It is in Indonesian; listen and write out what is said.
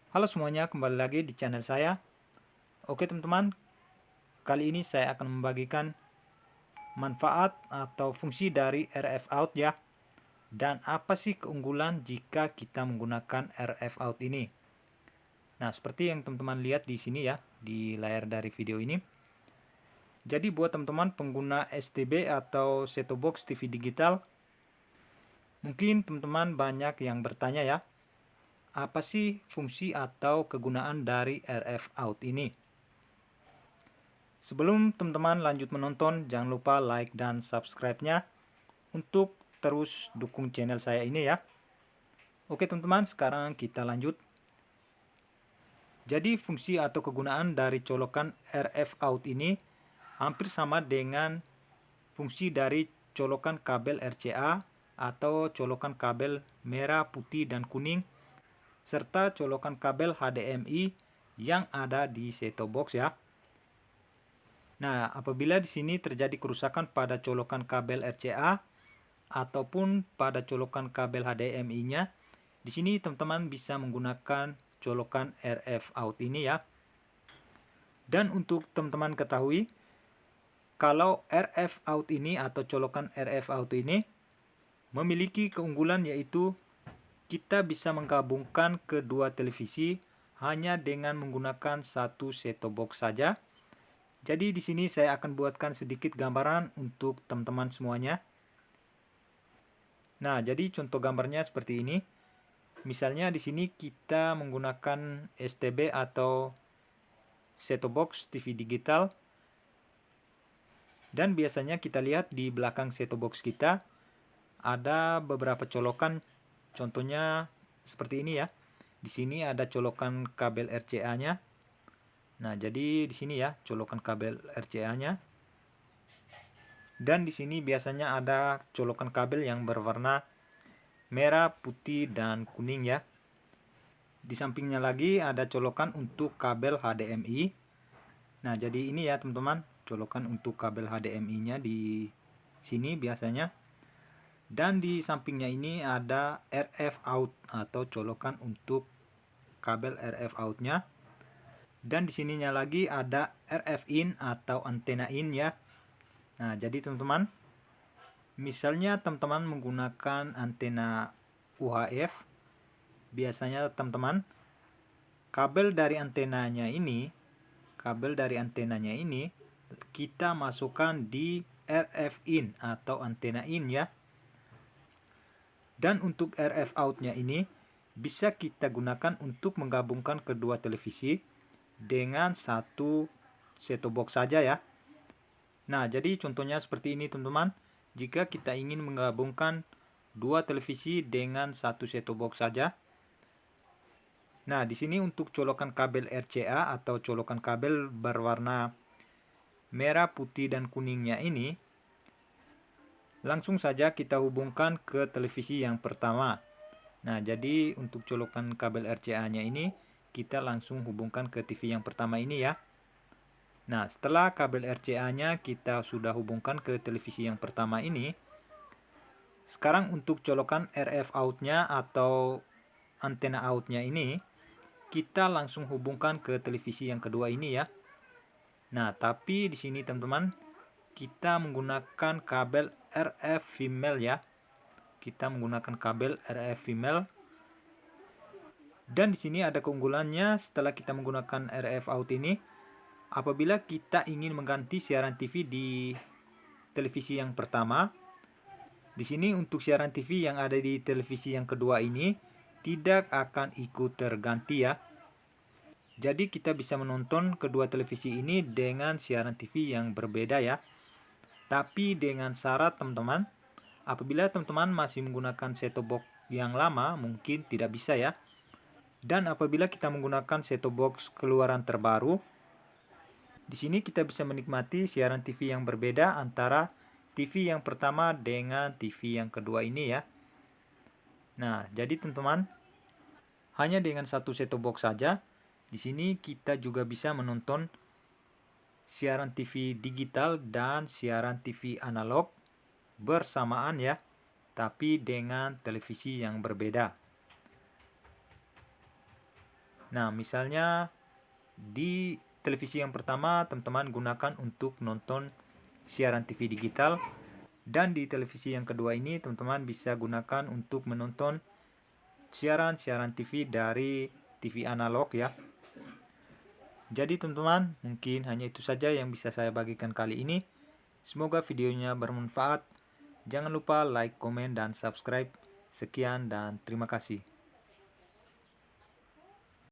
Halo semuanya, kembali lagi di channel saya. Oke teman-teman, kali ini saya akan membagikan manfaat atau fungsi dari RF out ya. Dan apa sih keunggulan jika kita menggunakan RF out ini? Nah, seperti yang teman-teman lihat di sini ya, di layar dari video ini. Jadi buat teman-teman pengguna STB atau set-top box TV digital, mungkin teman-teman banyak yang bertanya ya, apa sih fungsi atau kegunaan dari RF out ini? Sebelum teman-teman lanjut menonton, jangan lupa like dan subscribe-nya untuk terus dukung channel saya ini ya. Oke teman-teman, sekarang kita lanjut. Jadi fungsi atau kegunaan dari colokan RF out ini hampir sama dengan fungsi dari colokan kabel RCA atau colokan kabel merah, putih, dan kuning serta colokan kabel HDMI yang ada di set-top box ya. Nah, apabila di sini terjadi kerusakan pada colokan kabel RCA ataupun pada colokan kabel HDMI-nya, di sini teman-teman bisa menggunakan colokan RF out ini ya. Dan untuk teman-teman ketahui, kalau RF out ini atau colokan RF out ini memiliki keunggulan yaitu kita bisa menggabungkan kedua televisi hanya dengan menggunakan satu set-top box saja. Jadi di sini saya akan buatkan sedikit gambaran untuk teman-teman semuanya. Nah, jadi contoh gambarnya seperti ini. Misalnya di sini kita menggunakan STB atau set-top box TV digital. Dan biasanya kita lihat di belakang set-top box kita ada beberapa colokan. Contohnya seperti ini ya. Di sini ada colokan kabel RCA-nya. Nah, jadi di sini ya colokan kabel RCA-nya. Dan di sini biasanya ada colokan kabel yang berwarna merah, putih, dan kuning ya. Di sampingnya lagi ada colokan untuk kabel HDMI. Nah, jadi ini ya teman-teman, colokan untuk kabel HDMI-nya di sini biasanya. Dan di sampingnya ini ada RF out atau colokan untuk kabel RF out-nya. Dan di sininya lagi ada RF in atau antena in ya. Nah, jadi teman-teman, misalnya teman-teman menggunakan antena UHF, biasanya teman-teman kabel dari antenanya ini kita masukkan di RF in atau antena in ya. Dan untuk RF out-nya ini bisa kita gunakan untuk menggabungkan kedua televisi dengan satu set-top box saja ya. Nah, jadi contohnya seperti ini teman-teman. Jika kita ingin menggabungkan dua televisi dengan satu set-top box saja. Nah, di sini untuk colokan kabel RCA atau colokan kabel berwarna merah, putih, dan kuningnya ini langsung saja kita hubungkan ke televisi yang pertama. Nah, jadi untuk colokan kabel RCA-nya ini kita langsung hubungkan ke TV yang pertama ini ya. Nah, setelah kabel RCA-nya kita sudah hubungkan ke televisi yang pertama ini, sekarang untuk colokan RF out-nya atau antena out-nya ini kita langsung hubungkan ke televisi yang kedua ini ya. Nah, tapi di sini teman-teman kita menggunakan kabel RF female ya. Kita menggunakan kabel RF female. Dan di sini ada keunggulannya setelah kita menggunakan RF out ini, apabila kita ingin mengganti siaran TV di televisi yang pertama, di sini untuk siaran TV yang ada di televisi yang kedua ini tidak akan ikut terganti ya. Jadi kita bisa menonton kedua televisi ini dengan siaran TV yang berbeda ya. Tapi dengan syarat teman-teman, apabila teman-teman masih menggunakan set-top box yang lama mungkin tidak bisa ya. Dan apabila kita menggunakan set-top box keluaran terbaru, di sini kita bisa menikmati siaran TV yang berbeda antara TV yang pertama dengan TV yang kedua ini ya. Nah, jadi teman-teman, hanya dengan satu set-top box saja, di sini kita juga bisa menonton siaran TV digital dan siaran TV analog bersamaan ya, tapi dengan televisi yang berbeda. Nah, misalnya di televisi yang pertama teman-teman gunakan untuk nonton siaran TV digital, dan di televisi yang kedua ini teman-teman bisa gunakan untuk menonton siaran-siaran TV dari TV analog ya. Jadi teman-teman, mungkin hanya itu saja yang bisa saya bagikan kali ini. Semoga videonya bermanfaat. Jangan lupa like, komen, dan subscribe. Sekian dan terima kasih.